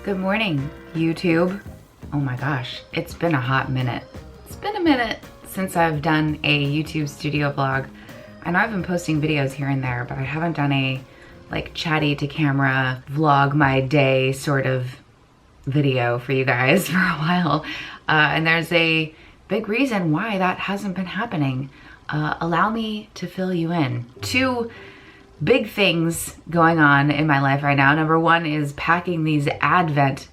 Good morning, YouTube. Oh my gosh, it's been a hot minute. It's been a minute since I've done a YouTube studio vlog. I know I've been posting videos here and there, but I haven't done a like chatty to camera vlog my day sort of video for you guys for a while. And there's a big reason why that hasn't been happening. Allow me to fill you in. Two big things going on in my life right now. Number one is packing these advent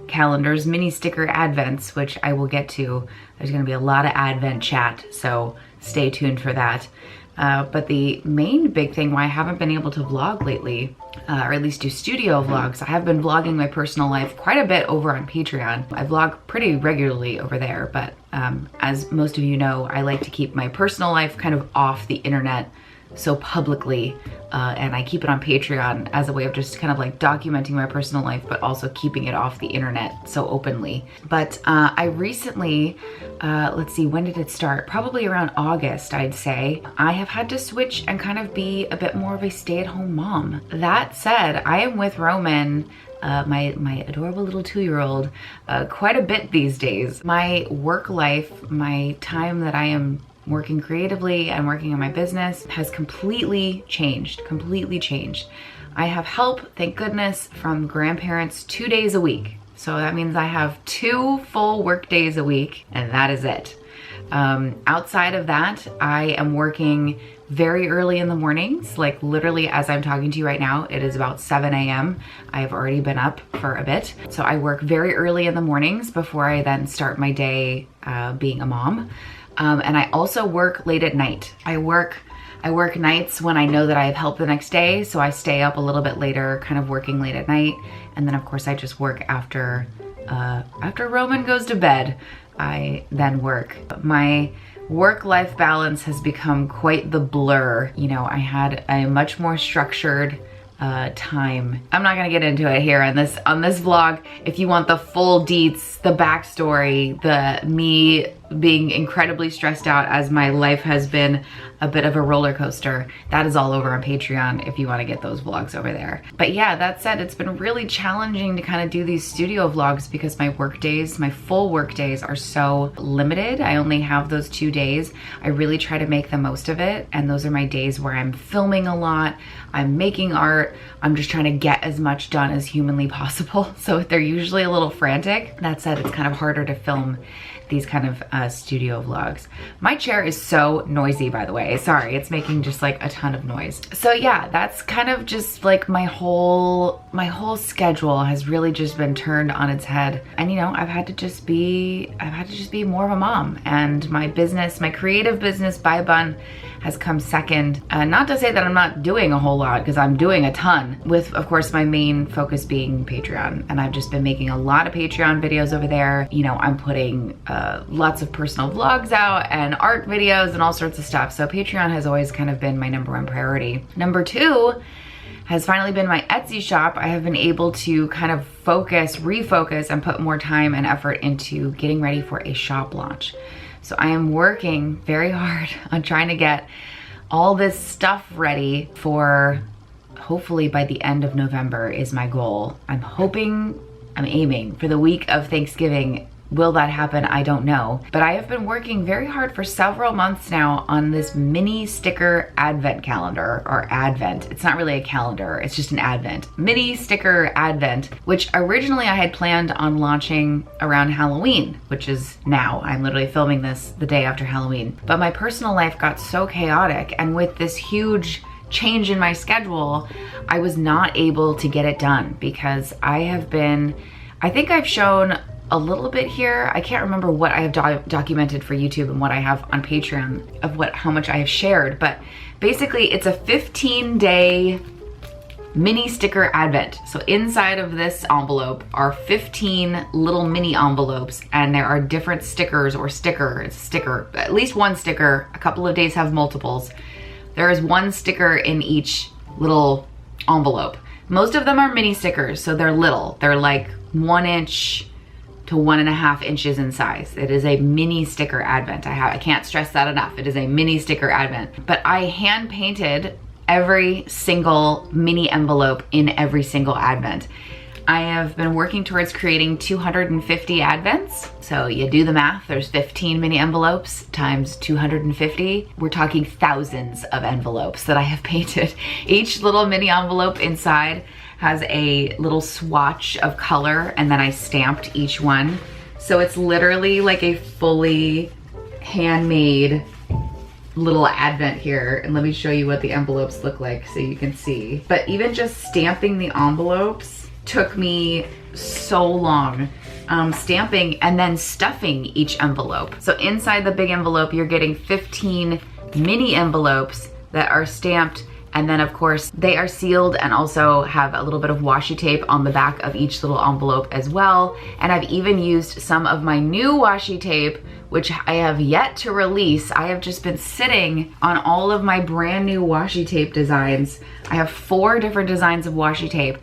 calendars, mini sticker advents, which I will get to. There's gonna be a lot of advent chat, so stay tuned for that. But the main big thing why I haven't been able to vlog lately, or at least do studio vlogs, I have been vlogging my personal life quite a bit over on Patreon. I vlog pretty regularly over there, but as most of you know, I like to keep my personal life kind of off the internet so publicly, and I keep it on Patreon as a way of just kind of like documenting my personal life, but also keeping it off the internet so openly. But I recently, let's see, when did it start? Probably around August, I'd say. I have had to switch and kind of be a bit more of a stay-at-home mom. That said, I am with Roman, my adorable little 2-year-old, quite a bit these days. My work life, my time that I am working creatively and working on my business has completely changed. I have help, thank goodness, from grandparents 2 days a week. So that means I have 2 full work days a week, and that is it. Outside of that, I am working very early in the mornings, like literally as I'm talking to you right now, it is about 7 a.m. I have already been up for a bit. So I work very early in the mornings before I then start my day being a mom. And I also work late at night. I work nights when I know that I have help the next day, so I stay up a little bit later, kind of working late at night. And then of course I just work after Roman goes to bed. I then work. My work-life balance has become quite the blur. You know, I had a much more structured time. I'm not gonna get into it here on this vlog. If you want the full deets, the backstory, the me being incredibly stressed out as my life has been a bit of a roller coaster, that is all over on Patreon if you want to get those vlogs over there. But yeah, that said, it's been really challenging to kind of do these studio vlogs because my work days, my full work days are so limited. I only have those 2 days. I really try to make the most of it, and those are my days where I'm filming a lot, I'm making art, I'm just trying to get as much done as humanly possible. So they're usually a little frantic. That said, it's kind of harder to film these kind of studio vlogs. My chair is so noisy, by the way. Sorry, it's making just like a ton of noise. So yeah, that's kind of just like my whole schedule has really just been turned on its head. And you know, I've had to just be more of a mom, and my business, my creative business, BY BUN, has come second. Not to say that I'm not doing a whole lot, because I'm doing a ton, with of course my main focus being Patreon. And I've just been making a lot of Patreon videos over there. You know, I'm putting lots of personal vlogs out and art videos and all sorts of stuff. So Patreon has always kind of been my #1 priority. Number 2 has finally been my Etsy shop. I have been able to kind of refocus and put more time and effort into getting ready for a shop launch. So I am working very hard on trying to get all this stuff ready for, hopefully by the end of November is my goal. I'm aiming for the week of Thanksgiving. Will that happen? I don't know. But I have been working very hard for several months now on this mini sticker advent calendar, or advent. It's not really a calendar, it's just an advent. Mini sticker advent, which originally I had planned on launching around Halloween, which is now. I'm literally filming this the day after Halloween. But my personal life got so chaotic, and with this huge change in my schedule, I was not able to get it done because I think I've shown a little bit here. I can't remember what I have documented for YouTube and what I have on Patreon of how much I have shared, but basically it's a 15-day mini sticker advent. So inside of this envelope are 15 little mini envelopes, and there are different stickers or at least one sticker. A couple of days have multiples. There is one sticker in each little envelope. Most of them are mini stickers, so they're little. They're like 1 inch to 1.5 inches in size. It is a mini sticker advent. I can't stress that enough. It is a mini sticker advent. But I hand painted every single mini envelope in every single advent. I have been working towards creating 250 advents. So you do the math, there's 15 mini envelopes times 250. We're talking thousands of envelopes that I have painted. Each little mini envelope inside has a little swatch of color, and then I stamped each one. So it's literally like a fully handmade little advent here. And let me show you what the envelopes look like so you can see. But even just stamping the envelopes took me so long. Stamping and then stuffing each envelope. So inside the big envelope, you're getting 15 mini envelopes that are stamped, and then of course they are sealed and also have a little bit of washi tape on the back of each little envelope as well. And I've even used some of my new washi tape, which I have yet to release. I have just been sitting on all of my brand new washi tape designs. I have 4 different designs of washi tape.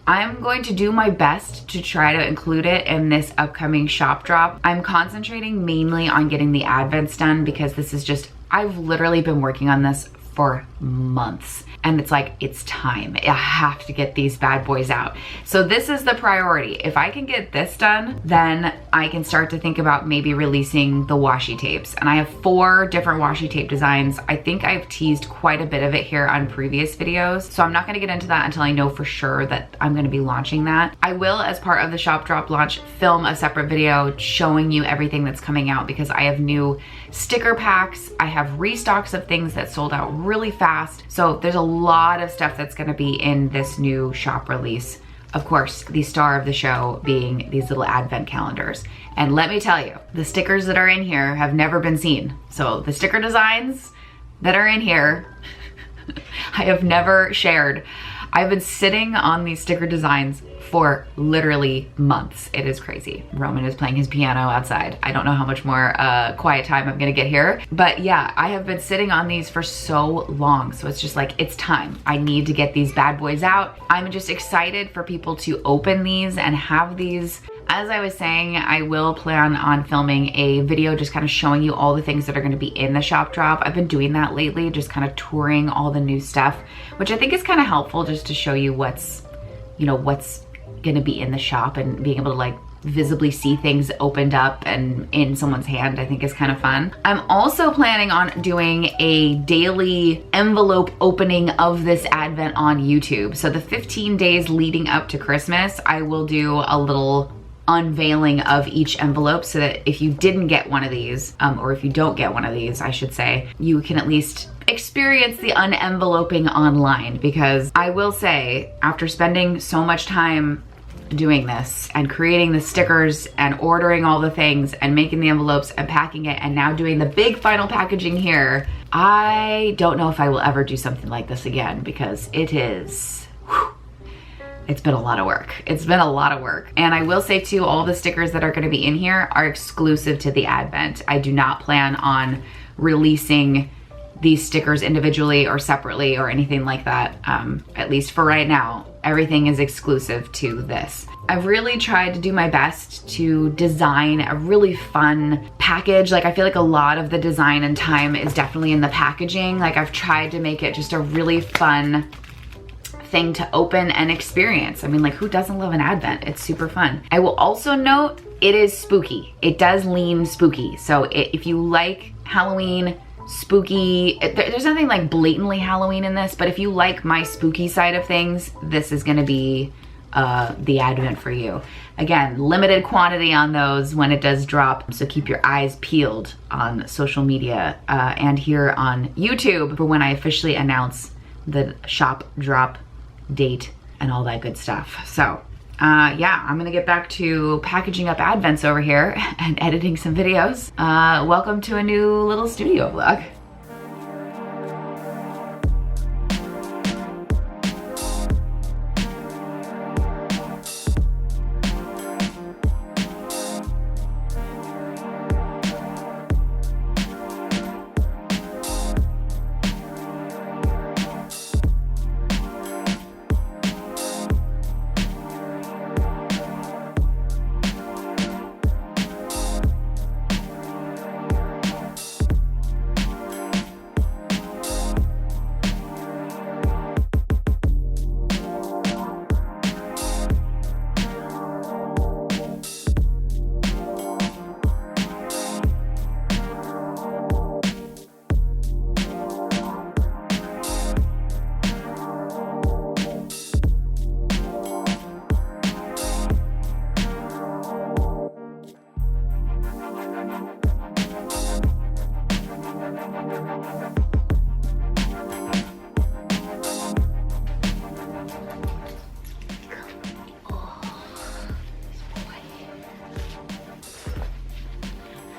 I'm going to do my best to try to include it in this upcoming shop drop. I'm concentrating mainly on getting the advents done because this is just, I've literally been working on this for months. And it's like, it's time. I have to get these bad boys out. So this is the priority. If I can get this done, then I can start to think about maybe releasing the washi tapes. And I have 4 different washi tape designs. I think I've teased quite a bit of it here on previous videos. So I'm not gonna get into that until I know for sure that I'm gonna be launching that. I will, as part of the shop drop launch, film a separate video showing you everything that's coming out because I have new sticker packs. I have restocks of things that sold out really fast. So there's a lot of stuff that's gonna be in this new shop release. Of course, the star of the show being these little advent calendars. And let me tell you, the stickers that are in here have never been seen. So the sticker designs that are in here, I have never shared. I've been sitting on these sticker designs for literally months. It is crazy. Roman is playing his piano outside. I don't know how much more quiet time I'm gonna get here. But yeah, I have been sitting on these for so long. So it's just like, it's time. I need to get these bad boys out. I'm just excited for people to open these and have these. As I was saying, I will plan on filming a video just kind of showing you all the things that are gonna be in the shop drop. I've been doing that lately, just kind of touring all the new stuff, which I think is kind of helpful just to show you what's, you know, what's gonna be in the shop and being able to like visibly see things opened up and in someone's hand, I think is kind of fun. I'm also planning on doing a daily envelope opening of this advent on YouTube. So the 15 days leading up to Christmas, I will do a little unveiling of each envelope so that if you didn't get one of these, or if you don't get one of these, I should say, you can at least experience the unenveloping online. Because I will say, after spending so much time doing this and creating the stickers and ordering all the things and making the envelopes and packing it and now doing the big final packaging here, I don't know if I will ever do something like this again because it is, whew, it's been a lot of work. It's been a lot of work. And I will say too, all the stickers that are gonna be in here are exclusive to the advent. I do not plan on releasing these stickers individually or separately or anything like that. At least for right now, everything is exclusive to this. I've really tried to do my best to design a really fun package. Like I feel like a lot of the design and time is definitely in the packaging. Like I've tried to make it just a really fun thing to open and experience. I mean, like who doesn't love an advent? It's super fun. I will also note it is spooky. It does lean spooky. So if you like Halloween, spooky, there's nothing like blatantly Halloween in this, but if you like my spooky side of things, this is gonna be the advent for you. Again, limited quantity on those when it does drop, so keep your eyes peeled on social media and here on YouTube for when I officially announce the shop drop date and all that good stuff. So yeah, I'm gonna get back to packaging up advents over here and editing some videos. Welcome to a new little studio vlog.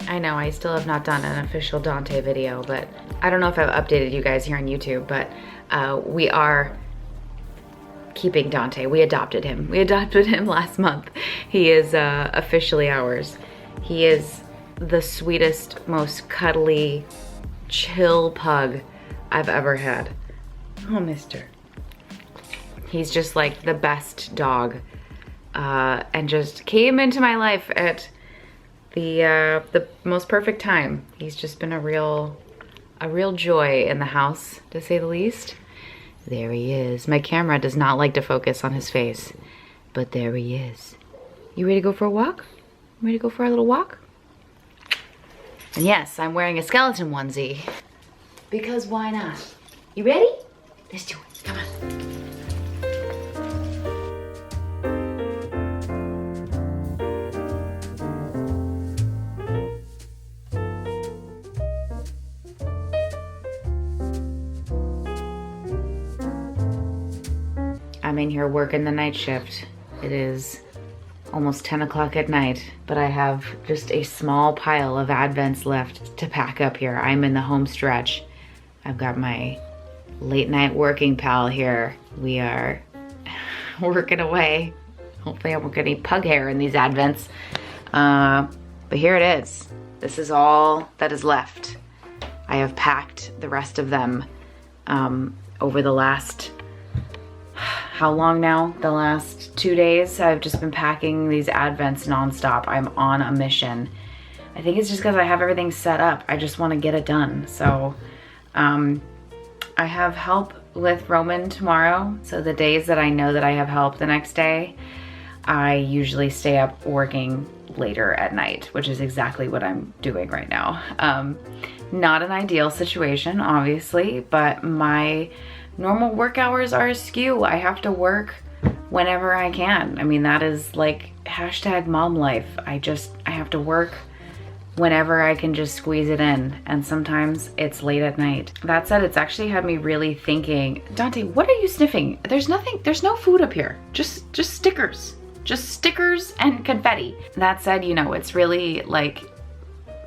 I know I still have not done an official Dante video, but I don't know if I've updated you guys here on YouTube, but we are keeping Dante. We adopted him. We adopted him last month. He is officially ours. He is the sweetest, most cuddly, chill pug I've ever had. Oh, mister. He's just like the best dog, and just came into my life at the most perfect time. He's just been a real joy in the house, to say the least. There he is. My camera does not like to focus on his face, but there he is. You ready to go for a walk? Ready to go for a little walk? And yes, I'm wearing a skeleton onesie, because why not? You ready? Let's do it. Come on. I'm in here working the night shift. It is almost 10 o'clock at night, but I have just a small pile of Advents left to pack up here. I'm in the home stretch. I've got my late night working pal here. We are working away. Hopefully I won't get any pug hair in these Advents. But here it is. This is all that is left. I have packed the rest of them over the last, how long now? The last 2 days, I've just been packing these Advents nonstop. I'm on a mission. I think it's just because I have everything set up. I just want to get it done. So I have help with Roman tomorrow. So the days that I know that I have help the next day, I usually stay up working later at night, which is exactly what I'm doing right now. Not an ideal situation, obviously, but my normal work hours are askew. I have to work whenever I can. I mean, that is like hashtag mom life. I have to work whenever I can just squeeze it in. And sometimes it's late at night. That said, it's actually had me really thinking, Dante, what are you sniffing? There's no food up here. Just stickers. Just stickers and confetti. That said, you know, it's really like,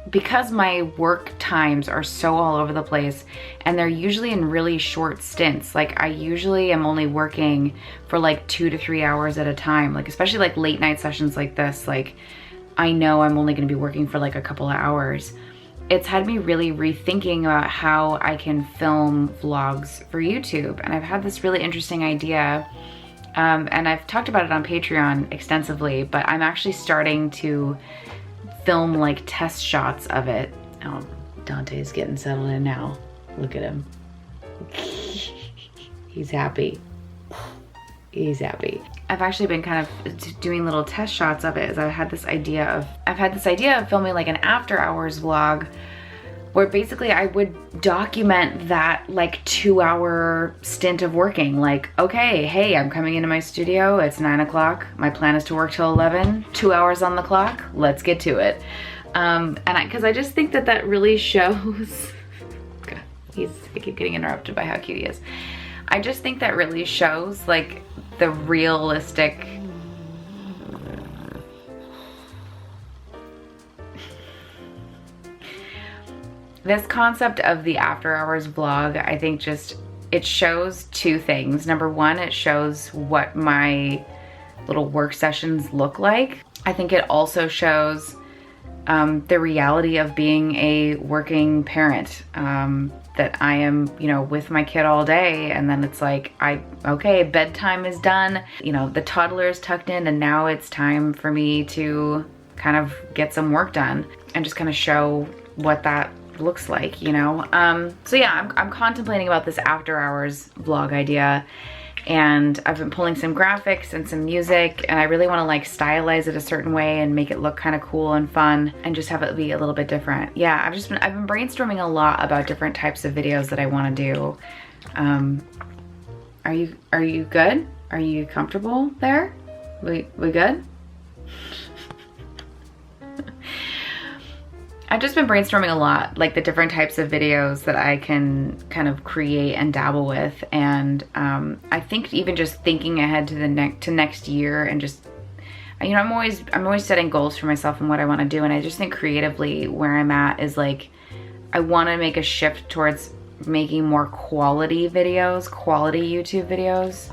because my work times are so all over the place and they're usually in really short stints. Like I usually am only working for like 2 to 3 hours at a time. Like especially like late night sessions like this, like I know I'm only gonna be working for like a couple of hours. It's had me really rethinking about how I can film vlogs for YouTube. And I've had this really interesting idea. And I've talked about it on Patreon extensively, but I'm actually starting to film like test shots of it. Oh, Dante's getting settled in now. Look at him. He's happy. He's happy. I've actually been kind of doing little test shots of it as I've had this idea of filming like an after hours vlog where basically I would document that like 2-hour stint of working. Like, okay, hey, I'm coming into my studio, it's 9 o'clock. My plan is to work till 11, 2 hours on the clock, let's get to it. Cause I just think that really shows, God, I keep getting interrupted by how cute he is. I just think that really shows like the realistic, this concept of the after hours vlog, I think just, it shows two things. Number one, it shows what my little work sessions look like. I think it also shows the reality of being a working parent. That I am, you know, with my kid all day and then it's like, okay, bedtime is done. You know, the toddler is tucked in and now it's time for me to kind of get some work done and just kind of show what that looks like, you know? So yeah, I'm contemplating about this after hours vlog idea, and I've been pulling some graphics and some music, and I really want to like stylize it a certain way and make it look kind of cool and fun and just have it be a little bit different. Yeah, I've been brainstorming a lot about different types of videos that I want to do. Are you good? Are you comfortable there? We good? I've just been brainstorming a lot, like the different types of videos that I can kind of create and dabble with. And I think even just thinking ahead to next year and just, you know, I'm always setting goals for myself and what I want to do, and I just think creatively where I'm at is like I want to make a shift towards making more quality videos, quality YouTube videos,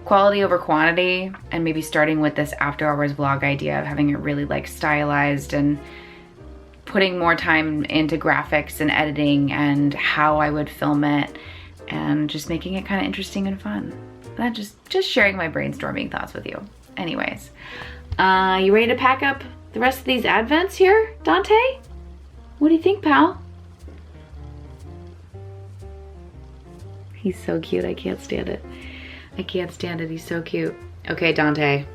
quality over quantity, and maybe starting with this after hours vlog idea of having it really like stylized and putting more time into graphics and editing and how I would film it, and just making it kind of interesting and fun. And just sharing my brainstorming thoughts with you. Anyways, you ready to pack up the rest of these advents here, Dante? What do you think, pal? He's so cute, I can't stand it. I can't stand it, he's so cute. Okay, Dante,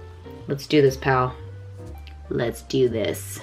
let's do this, pal. Let's do this.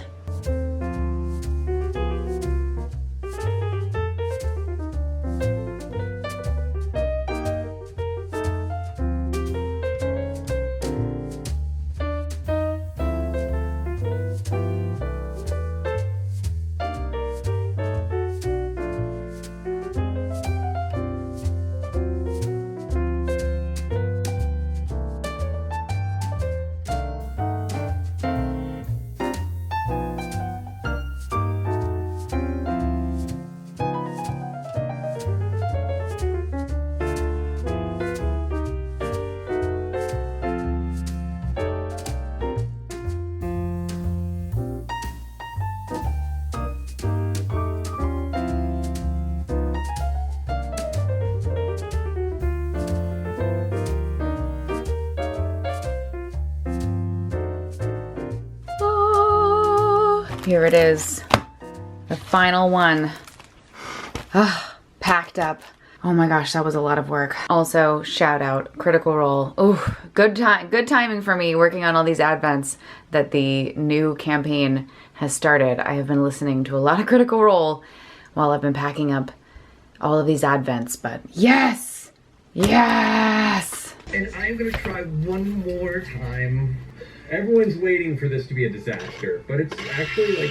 Here it is, the final one. Packed up. Oh my gosh, that was a lot of work. Also, shout out, Critical Role. Oh, good timing for me working on all these advents that the new campaign has started. I have been listening to a lot of Critical Role while I've been packing up all of these advents, but yes! Yes! And I'm gonna try one more time. Everyone's waiting for this to be a disaster, but it's actually like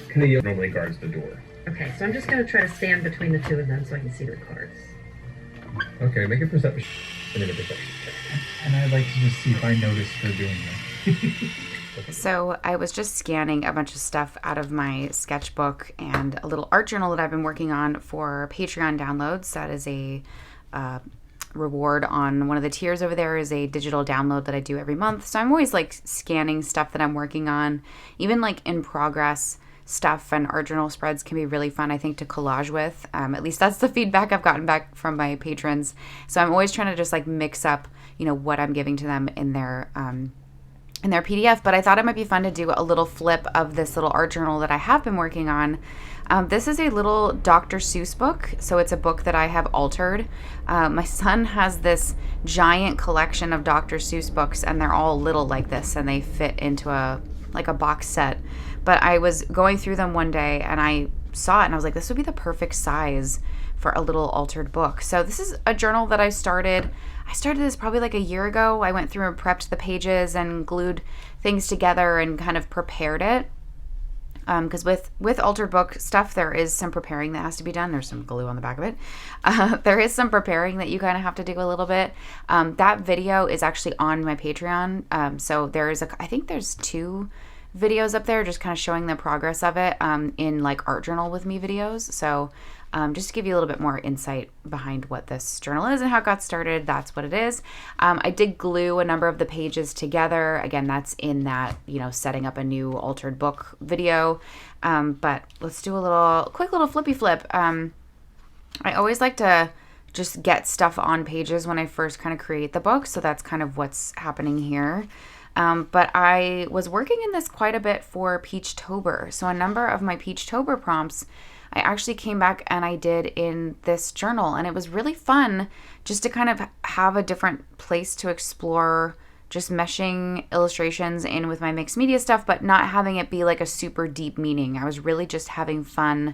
Canadian normally guards the door. Okay, so I'm just gonna try to stand between the two of them so I can see their cards. Okay, make a perception and then a perception check. And I'd like to just see if I notice her doing that. So I was just scanning a bunch of stuff out of my sketchbook and a little art journal that I've been working on for Patreon downloads. That is a reward on one of the tiers over there is a digital download that I do every month. So I'm always like scanning stuff that I'm working on. Even like in progress stuff and art journal spreads can be really fun, I think, to collage with. At least that's the feedback I've gotten back from my patrons. So I'm always trying to just like mix up, you know, what I'm giving to them in their PDF. But I thought it might be fun to do a little flip of this little art journal that I have been working on. This is a little Dr. Seuss book, so it's a book that I have altered. My son has this giant collection of Dr. Seuss books, and they're all little like this, and they fit into a box set. But I was going through them one day, and I saw it, and I was like, this would be the perfect size for a little altered book. So this is a journal that I started. I started this probably like a year ago. I went through and prepped the pages and glued things together and kind of prepared it. Because with altered book stuff, there is some preparing that has to be done. There's some glue on the back of it. There is some preparing that you kind of have to do a little bit. That video is actually on my Patreon. So I think there's 2 videos up there just kind of showing the progress of it in like art journal with me videos. So just to give you a little bit more insight behind what this journal is and how it got started, that's what it is. I did glue a number of the pages together. Again, that's in that, you know, setting up a new altered book video. But let's do a quick little flippy flip. I always like to just get stuff on pages when I first kind of create the book. So that's kind of what's happening here. But I was working in this quite a bit for Peachtober. So a number of my Peachtober prompts I actually came back and I did in this journal, and it was really fun just to kind of have a different place to explore just meshing illustrations in with my mixed media stuff, but not having it be like a super deep meaning. I was really just having fun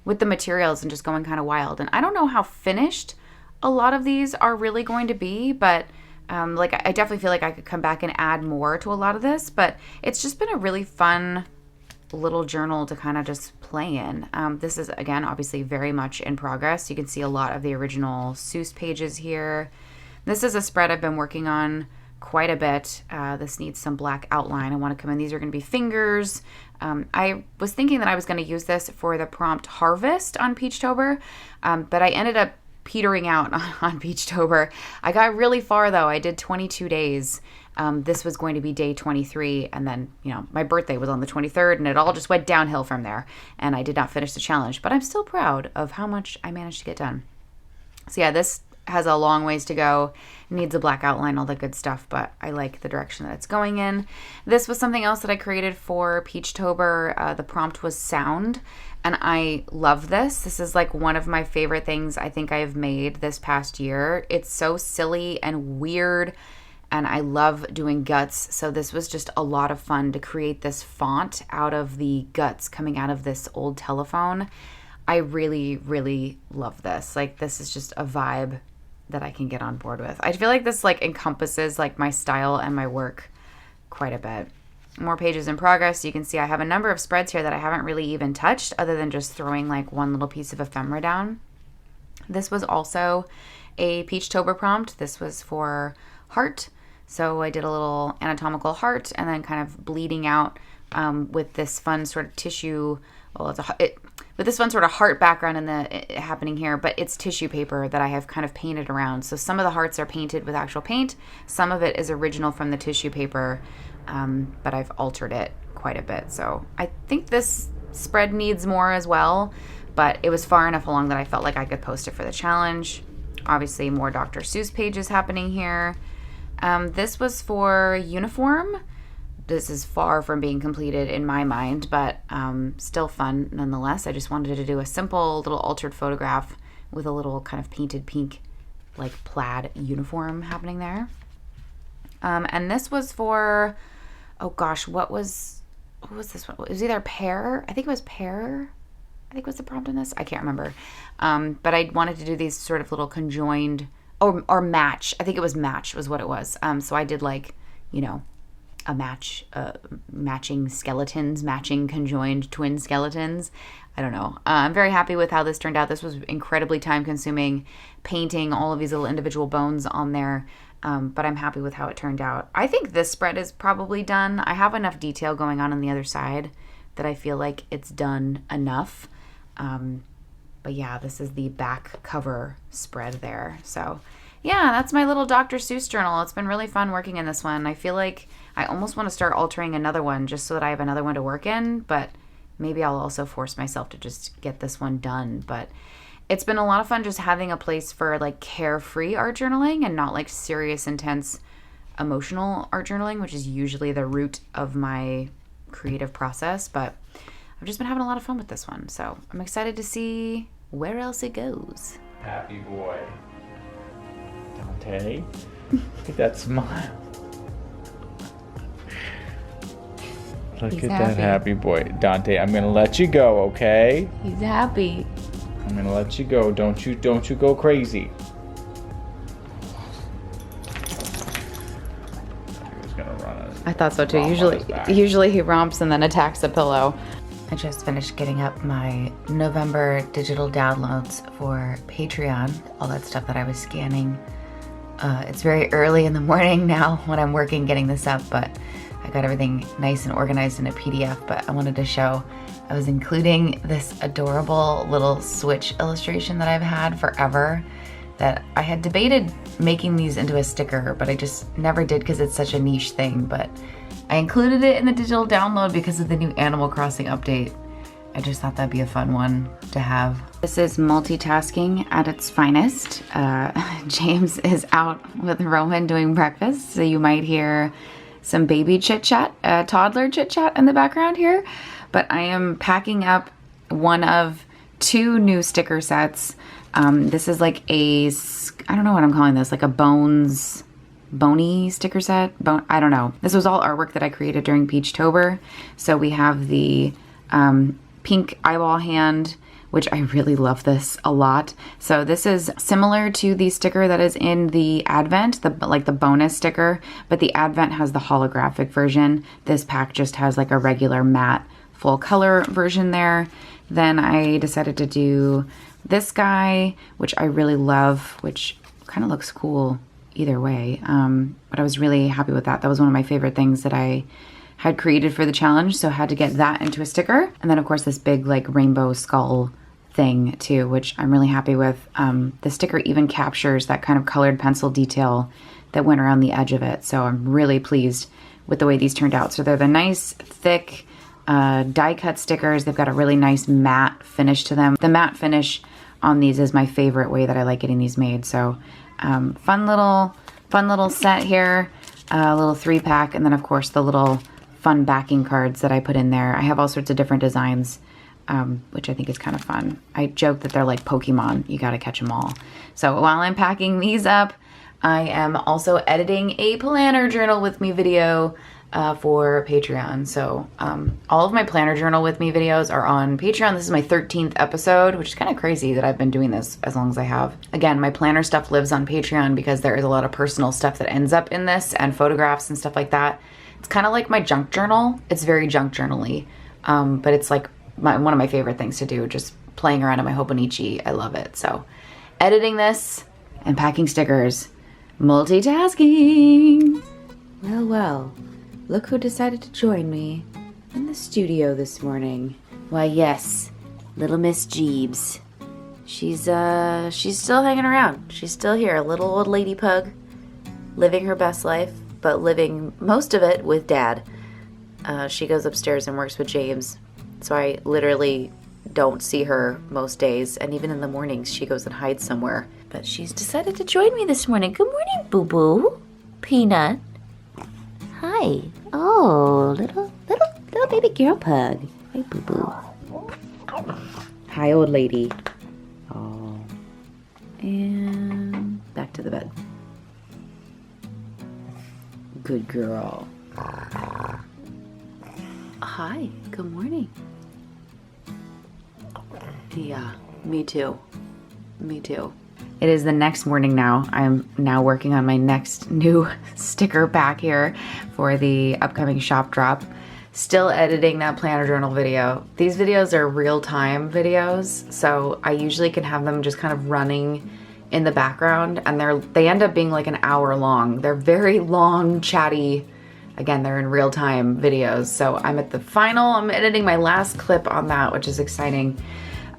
with the materials and just going kind of wild. And I don't know how finished a lot of these are really going to be, but like I definitely feel like I could come back and add more to a lot of this, but it's just been a really fun little journal to kind of just play in. This is, again, obviously very much in progress. You can see a lot of the original Seuss pages here. This is a spread I've been working on quite a bit. This needs some black outline. I want to come in. These are going to be fingers. I was thinking that I was going to use this for the prompt harvest on Peachtober, but I ended up petering out on Peachtober. I got really far though. I did 22 days. This was going to be day 23, and then, you know, my birthday was on the 23rd, and it all just went downhill from there, and I did not finish the challenge, but I'm still proud of how much I managed to get done. So yeah, this has a long ways to go, needs a black outline, all the good stuff, but I like the direction that it's going in. This was something else that I created for Peachtober. The prompt was sound, and I love this. This is like one of my favorite things I think I have made this past year. It's so silly and weird, and I love doing guts, so this was just a lot of fun to create this font out of the guts coming out of this old telephone. I really, really love this. Like, this is just a vibe that I can get on board with. I feel like this like encompasses like my style and my work quite a bit. More pages in progress. You can see I have a number of spreads here that I haven't really even touched other than just throwing like one little piece of ephemera down. This was also a Peachtober prompt. This was for heart. So I did a little anatomical heart and then kind of bleeding out with this fun sort of tissue. Well, with this fun sort of heart background in the happening here, but it's tissue paper that I have kind of painted around. So some of the hearts are painted with actual paint. Some of it is original from the tissue paper, but I've altered it quite a bit. So I think this spread needs more as well, but it was far enough along that I felt like I could post it for the challenge. Obviously, more Dr. Seuss pages happening here. This was for uniform. This is far from being completed in my mind, but still fun nonetheless. I just wanted to do a simple little altered photograph with a little kind of painted pink, like plaid uniform happening there. And this was for, oh gosh, what was this one? It was either pear. I think it was pear. I think was the prompt in this. I can't remember. But I wanted to do these sort of little conjoined, or match. I think it was match was what it was. So I did like, you know, a matching skeletons, matching conjoined twin skeletons. I don't know. I'm very happy with how this turned out. This was incredibly time consuming, painting all of these little individual bones on there. But I'm happy with how it turned out. I think this spread is probably done. I have enough detail going on the other side that I feel like it's done enough. But yeah, this is the back cover spread there. So yeah, that's my little Dr. Seuss journal. It's been really fun working in this one. I feel like I almost want to start altering another one just so that I have another one to work in, but maybe I'll also force myself to just get this one done. But it's been a lot of fun just having a place for like carefree art journaling and not like serious, intense, emotional art journaling, which is usually the root of my creative process. But I've just been having a lot of fun with this one. So I'm excited to see where else it goes. Happy boy. Dante, look at that smile. Look He's at happy. that happy boy. Dante, I'm gonna let you go, okay? He's happy. I'm gonna let you go. Don't you go crazy. He was gonna run I thought so too. romp on Usually his back. he romps and then attacks the pillow. I just finished getting up my November digital downloads for Patreon, all that stuff that I was scanning. It's very early in the morning now when I'm working getting this up, but I got everything nice and organized in a PDF. But I wanted to show, I was including this adorable little switch illustration that I've had forever, that I had debated making these into a sticker, but I just never did because it's such a niche thing. But I included it in the digital download because of the new Animal Crossing update. I just thought that'd be a fun one to have. This is multitasking at its finest. James is out with Roman doing breakfast, so you might hear some baby chit-chat, toddler chit-chat in the background here. But I am packing up one of two new sticker sets. This is like a, I don't know what I'm calling this, like a bony sticker set. I don't know. This was all artwork that I created during Peachtober. So we have the pink eyeball hand, which I really love this a lot. So this is similar to the sticker that is in the Advent, the bonus sticker, but the Advent has the holographic version. This pack just has like a regular matte full color version there. Then I decided to do this guy, which I really love, which kind of looks cool either way. But I was really happy with that. That was one of my favorite things that I had created for the challenge, so I had to get that into a sticker. And then of course this big like rainbow skull thing too, which I'm really happy with. The sticker even captures that kind of colored pencil detail that went around the edge of it. So I'm really pleased with the way these turned out. So they're the nice thick die cut stickers. They've got a really nice matte finish to them. The matte finish on these is my favorite way that I like getting these made. So fun little set here, a little 3-pack, and then of course the little fun backing cards that I put in there. I have all sorts of different designs, which I think is kind of fun. I joke that they're like Pokemon. You gotta catch them all. So while I'm packing these up, I am also editing a planner journal with me video for Patreon. So all of my planner journal with me videos are on Patreon. This is my 13th episode, which is kind of crazy that I've been doing this as long as I have. Again, my planner stuff lives on Patreon because there is a lot of personal stuff that ends up in this and photographs and stuff like that. It's kind of like my junk journal. It's very junk journal-y, but it's like one of my favorite things to do, just playing around in my Hobonichi. I love it. So editing this and packing stickers, multitasking. Well, look who decided to join me in the studio this morning. Why, yes, little Miss Jeebs. She's still hanging around. She's still here, a little old lady pug, living her best life, but living most of it with Dad. She goes upstairs and works with James, so I literally don't see her most days, and even in the mornings she goes and hides somewhere. But she's decided to join me this morning. Good morning, boo-boo. Peanut. Hi. Oh, little baby girl pug. Hey, boo-boo. Hi, old lady. Oh. And back to the bed. Good girl. Hi, good morning. Yeah, me too. Me too. It is the next morning now. I'm now working on my next new sticker pack here for the upcoming shop drop. Still editing that planner journal video. These videos are real-time videos, so I usually can have them just kind of running in the background, and they end up being like an hour long. They're very long, chatty. Again, they're in real-time videos. So I'm editing my last clip on that, which is exciting.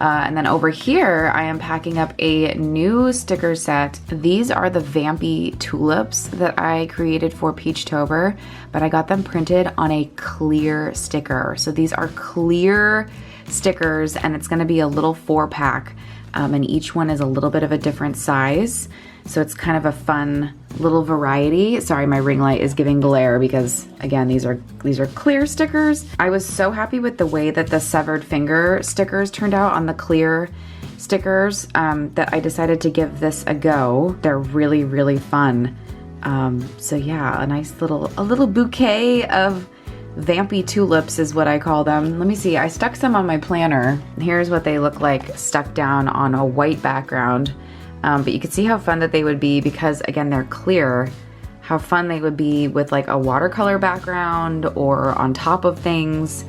And then over here, I am packing up a new sticker set. These are the Vampy tulips that I created for Peachtober, but I got them printed on a clear sticker. So these are clear stickers, and it's gonna be a little 4-pack. And each one is a little bit of a different size. So it's kind of a fun little variety. Sorry, my ring light is giving glare because again, these are clear stickers. I was so happy with the way that the severed finger stickers turned out on the clear stickers that I decided to give this a go. They're really, really fun. So yeah, a little bouquet of Vampy tulips is what I call them. Let me see, I stuck some on my planner. Here's what they look like stuck down on a white background. But you can see how fun that they would be because again, they're clear, how fun they would be with like a watercolor background or on top of things.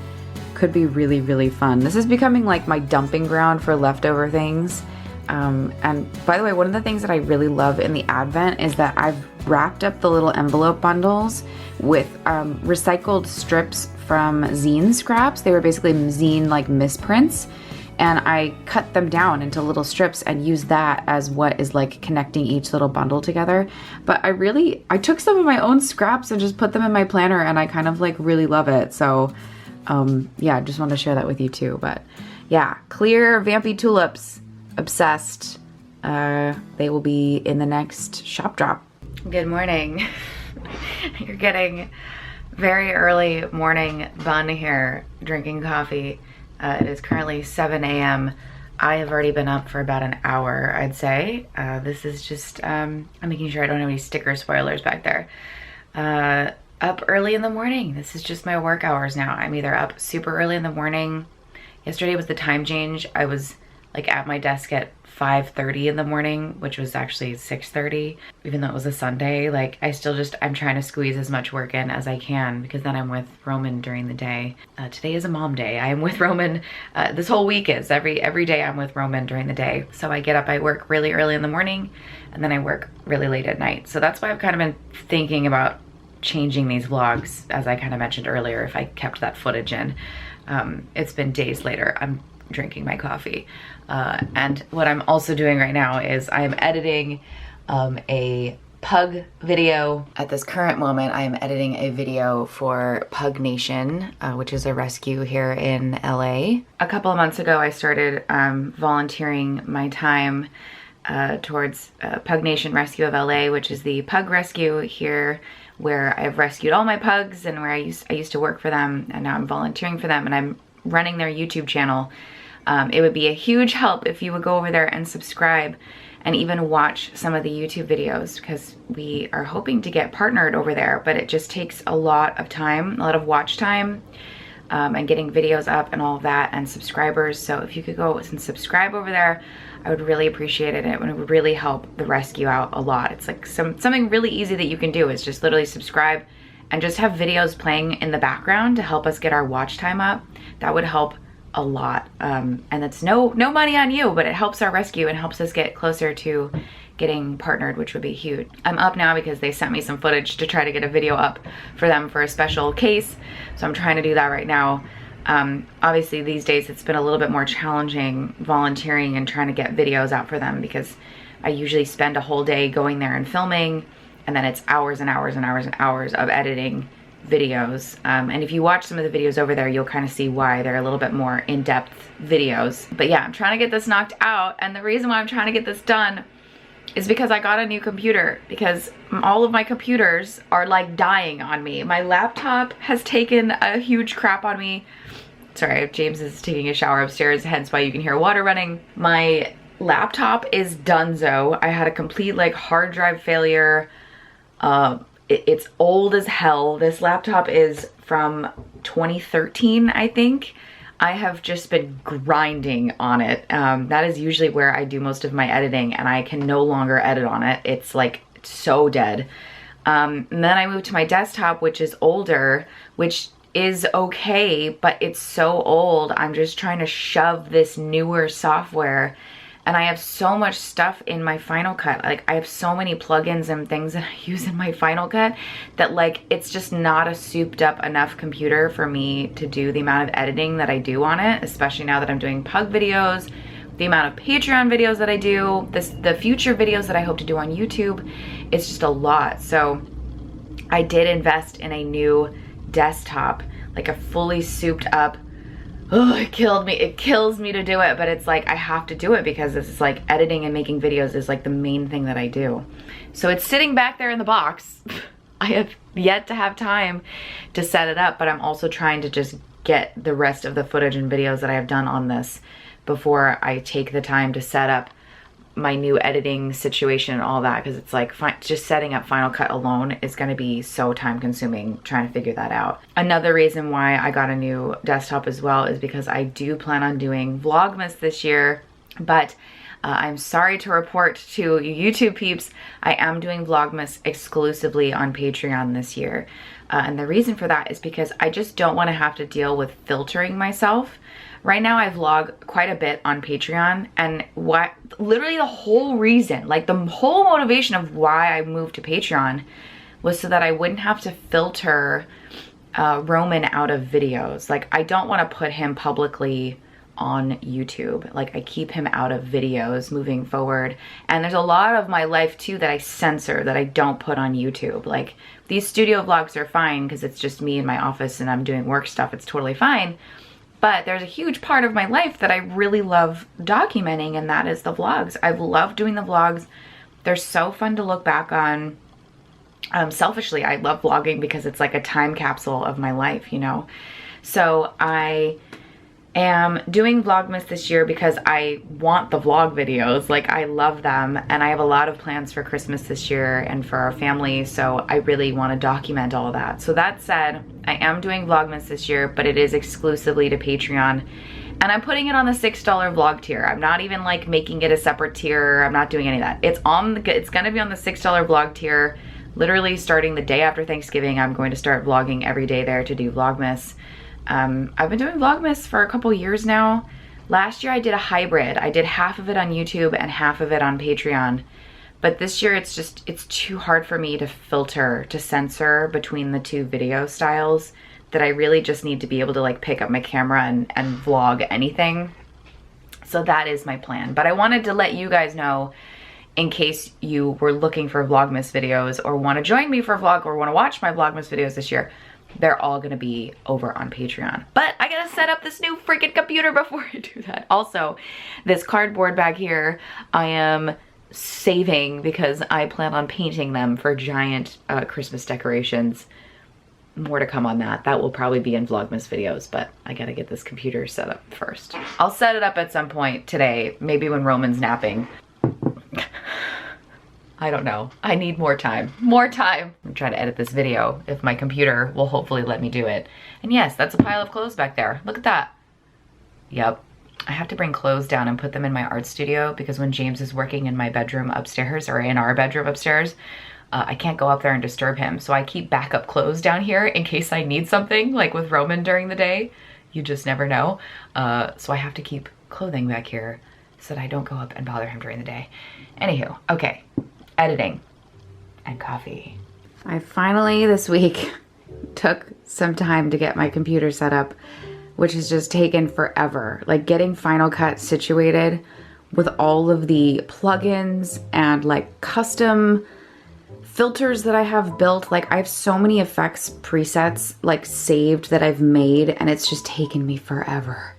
Could be really, really fun. This is becoming like my dumping ground for leftover things. And by the way, one of the things that I really love in the Advent is that I've wrapped up the little envelope bundles with recycled strips from zine scraps. They were basically zine like misprints, and I cut them down into little strips and use that as what is like connecting each little bundle together. But I took some of my own scraps and just put them in my planner, and I kind of like really love it. So yeah, just wanted to share that with you too. But yeah, clear Vampy tulips, obsessed. They will be in the next shop drop. Good morning. You're getting very early morning bun here, drinking coffee. It is currently 7 a.m. I have already been up for about an hour, I'd say. This is just, I'm making sure I don't have any sticker spoilers back there. Up early in the morning. This is just my work hours now. I'm either up super early in the morning. Yesterday was the time change. I was like at my desk at 5:30 in the morning, which was actually 6:30, even though it was a Sunday. Like I'm trying to squeeze as much work in as I can because then I'm with Roman during the day. Today is a mom day. I am with Roman, this whole week is, every day I'm with Roman during the day. So I get up, I work really early in the morning, and then I work really late at night. So that's why I've kind of been thinking about changing these vlogs, as I kind of mentioned earlier, if I kept that footage in. It's been days later. I'm drinking my coffee. And what I'm also doing right now is I'm editing a pug video. At this current moment, I am editing a video for Pug Nation, which is a rescue here in LA. A couple of months ago, I started volunteering my time towards Pug Nation Rescue of LA, which is the pug rescue here where I've rescued all my pugs and where I used to work for them, and now I'm volunteering for them and I'm running their YouTube channel. It would be a huge help if you would go over there and subscribe and even watch some of the YouTube videos, because we are hoping to get partnered over there, but it just takes a lot of time, a lot of watch time, and getting videos up and all of that, and subscribers. So if you could go and subscribe over there, I would really appreciate it. It would really help the rescue out a lot. It's like something really easy that you can do is just literally subscribe and just have videos playing in the background to help us get our watch time up. That would help a lot. And it's no money on you, but it helps our rescue and helps us get closer to getting partnered, which would be huge. I'm up now because they sent me some footage to try to get a video up for them for a special case. So I'm trying to do that right now. Obviously these days it's been a little bit more challenging volunteering and trying to get videos out for them, because I usually spend a whole day going there and filming, and then it's hours and hours and hours and hours of editing videos. And if you watch some of the videos over there, you'll kind of see why they're a little bit more in-depth videos. But yeah, I'm trying to get this knocked out, and the reason why I'm trying to get this done is because I got a new computer, because all of my computers are like dying on me. My laptop has taken a huge crap on me. Sorry, James is taking a shower upstairs, hence why you can hear water running. My laptop is donezo. I had a complete like hard drive failure. It's old as hell. This laptop is from 2013, I think. I have just been grinding on it. That is usually where I do most of my editing, and I can no longer edit on it. It's like so dead. And then I moved to my desktop, which is older, which is okay, but it's so old. I'm just trying to shove this newer software, and I have so much stuff in my Final Cut. Like I have so many plugins and things that I use in my Final Cut that like it's just not a souped up enough computer for me to do the amount of editing that I do on it, especially now that I'm doing pug videos, the amount of Patreon videos that I do, the future videos that I hope to do on YouTube. It's just a lot. So I did invest in a new desktop, like a fully souped up. Oh, it killed me. It kills me to do it, but it's like I have to do it because this is like editing and making videos is like the main thing that I do. So it's sitting back there in the box. I have yet to have time to set it up, but I'm also trying to just get the rest of the footage and videos that I have done on this before I take the time to set up my new editing situation and all that, because it's like just setting up Final Cut alone is going to be so time consuming trying to figure that out. Another reason why I got a new desktop as well is because I do plan on doing vlogmas this year, but I'm sorry to report to you YouTube peeps, I am doing vlogmas exclusively on Patreon this year. And the reason for that is because I just don't want to have to deal with filtering myself. Right now I vlog quite a bit on Patreon, and literally the whole reason, like the whole motivation of why I moved to Patreon was so that I wouldn't have to filter Roman out of videos. Like I don't want to put him publicly on YouTube. Like I keep him out of videos moving forward. And there's a lot of my life too that I censor, that I don't put on YouTube. Like these studio vlogs are fine because it's just me in my office and I'm doing work stuff. It's totally fine. But there's a huge part of my life that I really love documenting, and that is the vlogs. I've loved doing the vlogs. They're so fun to look back on. Selfishly, I love vlogging because it's like a time capsule of my life, you know? So I am doing Vlogmas this year because I want the vlog videos. Like I love them, and I have a lot of plans for Christmas this year and for our family, so I really want to document all of that. So that said, I am doing Vlogmas this year, but it is exclusively to Patreon, And I'm putting it on the $6 vlog tier. I'm not even like making it a separate tier. I'm not doing any of that. It's gonna be on the $6 vlog tier. Literally starting the day after Thanksgiving, I'm going to start vlogging every day there to do vlogmas. I've been doing vlogmas for a couple years now. Last year I did a hybrid. I did half of it on YouTube and half of it on Patreon. But this year it's too hard for me to filter, to censor between the two video styles, that I really just need to be able to like pick up my camera and vlog anything. So that is my plan. But I wanted to let you guys know, in case you were looking for Vlogmas videos or want to join me for a vlog or want to watch my Vlogmas videos this year, they're all gonna be over on Patreon. But I gotta set up this new freaking computer before I do that. Also, this cardboard bag here, I am saving because I plan on painting them for giant Christmas decorations. More to come on that. That will probably be in Vlogmas videos, but I gotta get this computer set up first. I'll set it up at some point today, maybe when Roman's napping. I don't know. I need more time. More time. I'm trying to edit this video if my computer will hopefully let me do it. And yes, that's a pile of clothes back there. Look at that. Yep. I have to bring clothes down and put them in my art studio because when James is working in my bedroom upstairs, or in our bedroom upstairs, I can't go up there and disturb him. So I keep backup clothes down here in case I need something, like with Roman during the day. You just never know. So I have to keep clothing back here so that I don't go up and bother him during the day. Anywho, okay, editing and coffee. I finally this week took some time to get my computer set up, which has just taken forever. Like getting Final Cut situated with all of the plugins and like custom filters that I have built. Like I have so many effects presets like saved that I've made, and it's just taken me forever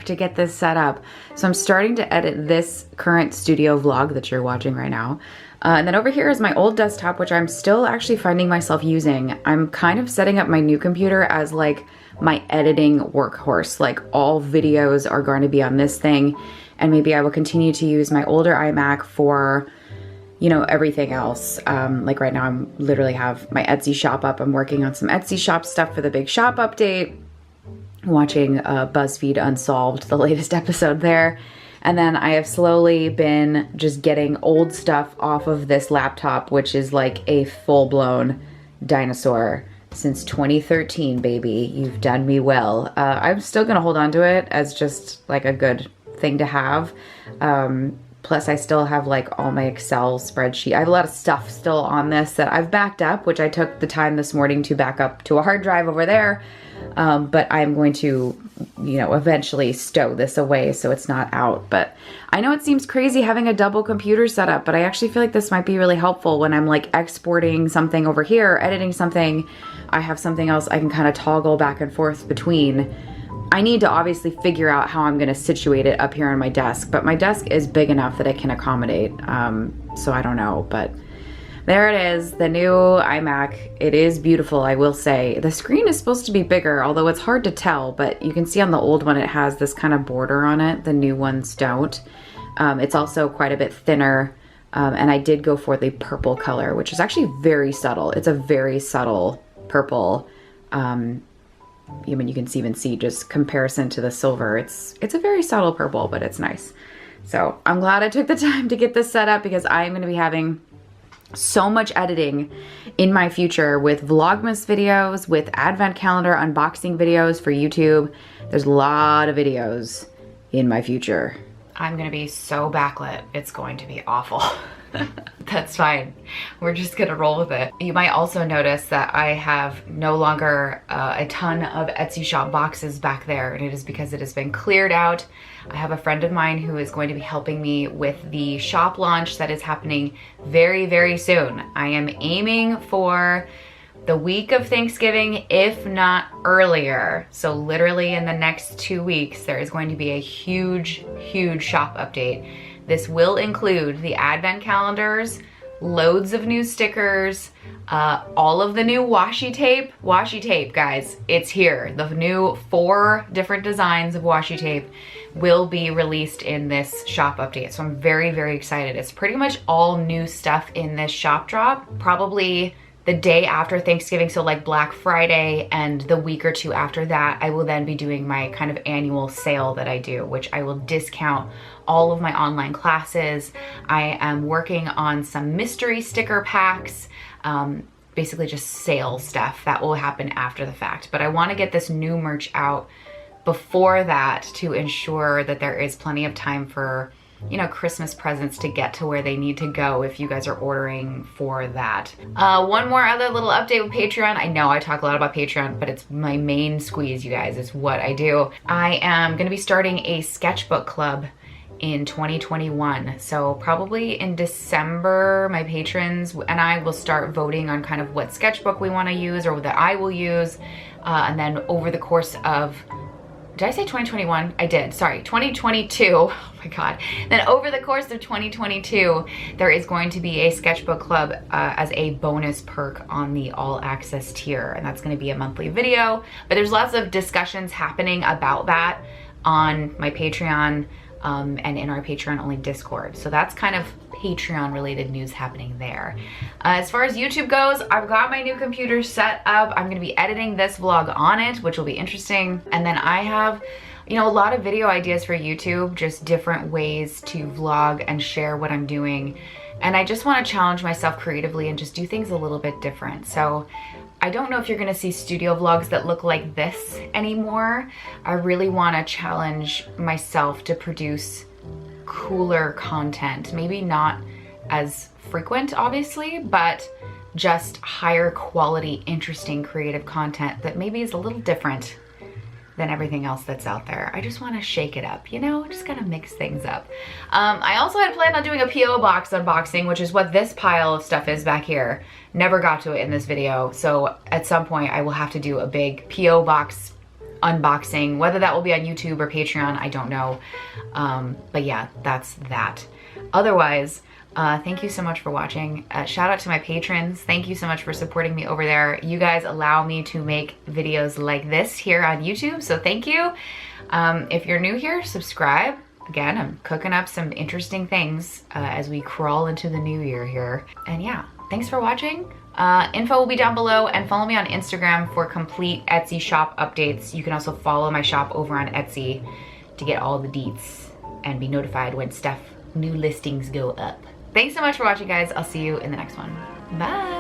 to get this set up. So I'm starting to edit this current studio vlog that you're watching right now. And then over here is my old desktop, which I'm still actually finding myself using. I'm kind of setting up my new computer as like my editing workhorse. Like all videos are going to be on this thing. And maybe I will continue to use my older iMac for, you know, everything else. Like right now I'm literally have my Etsy shop up. I'm working on some Etsy shop stuff for the big shop update. Watching BuzzFeed Unsolved, the latest episode there. And then I have slowly been just getting old stuff off of this laptop, which is like a full-blown dinosaur since 2013, baby. You've done me well. I'm still gonna hold on to it as just like a good thing to have. Plus I still have like all my Excel spreadsheet. I have a lot of stuff still on this that I've backed up, which I took the time this morning to back up to a hard drive over there. But I'm going to, you know, eventually stow this away so it's not out. But I know it seems crazy having a double computer set up, but I actually feel like this might be really helpful when I'm like exporting something over here, editing something. I have something else I can kind of toggle back and forth between. I need to obviously figure out how I'm going to situate it up here on my desk, but my desk is big enough that it can accommodate. So I don't know, but there it is, the new iMac. It is beautiful, I will say. The screen is supposed to be bigger, although it's hard to tell, but you can see on the old one it has this kind of border on it. The new ones don't. It's also quite a bit thinner, and I did go for the purple color, which is actually very subtle. It's a very subtle purple. I mean, you can even see just comparison to the silver. It's a very subtle purple, but it's nice. So I'm glad I took the time to get this set up because I'm going to be having so much editing in my future with Vlogmas videos, with Advent calendar unboxing videos for YouTube. There's a lot of videos in my future. I'm gonna be so backlit, it's going to be awful. That's fine. We're just gonna roll with it. You might also notice that I have no longer a ton of Etsy shop boxes back there, and it is because it has been cleared out. I have a friend of mine who is going to be helping me with the shop launch that is happening very, very soon. I am aiming for the week of Thanksgiving, if not earlier. So literally in the next 2 weeks, there is going to be a huge, huge shop update. This will include the Advent calendars, loads of new stickers, all of the new washi tape. Washi tape, guys, it's here. The new 4 different designs of washi tape will be released in this shop update. So I'm very, very excited. It's pretty much all new stuff in this shop drop. Probably the day after Thanksgiving, so like Black Friday, and the week or two after that, I will then be doing my kind of annual sale that I do, which I will discount all of my online classes. I am working on some mystery sticker packs, basically just sale stuff that will happen after the fact. But I want to get this new merch out before that to ensure that there is plenty of time for, you know, Christmas presents to get to where they need to go if you guys are ordering for that. One more other little update with Patreon. I know I talk a lot about Patreon, but it's my main squeeze, you guys. It's what I do. I am gonna be starting a sketchbook club in 2021. So probably in December, my patrons and I will start voting on kind of what sketchbook we wanna use or that I will use. And then over the course of, did I say 2021? I did, sorry, 2022, oh my God. Then over the course of 2022, there is going to be a sketchbook club as a bonus perk on the all access tier. And that's gonna be a monthly video, but there's lots of discussions happening about that on my Patreon and in our Patreon only Discord. So that's kind of Patreon related news happening there. As far as YouTube goes, I've got my new computer set up. I'm gonna be editing this vlog on it, which will be interesting. And then I have, you know, a lot of video ideas for YouTube, just different ways to vlog and share what I'm doing. And I just wanna challenge myself creatively and just do things a little bit different. So I don't know if you're gonna see studio vlogs that look like this anymore. I really wanna challenge myself to produce cooler content. Maybe not as frequent, obviously, but just higher quality, interesting, creative content that maybe is a little different than everything else that's out there. I just wanna shake it up, you know? Just gotta mix things up. I also had planned on doing a P.O. box unboxing, which is what this pile of stuff is back here. Never got to it in this video, so at some point I will have to do a big P.O. box unboxing, whether that will be on YouTube or Patreon, I don't know. But yeah, that's that. Otherwise, thank you so much for watching. Shout out to my patrons. Thank you so much for supporting me over there. You guys allow me to make videos like this here on YouTube, so thank you. If you're new here, subscribe. Again, I'm cooking up some interesting things as we crawl into the new year here. And yeah, thanks for watching. Info will be down below, and follow me on Instagram for complete Etsy shop updates. You can also follow my shop over on Etsy to get all the deets and be notified when new listings go up. Thanks so much for watching, guys. I'll see you in the next one. Bye.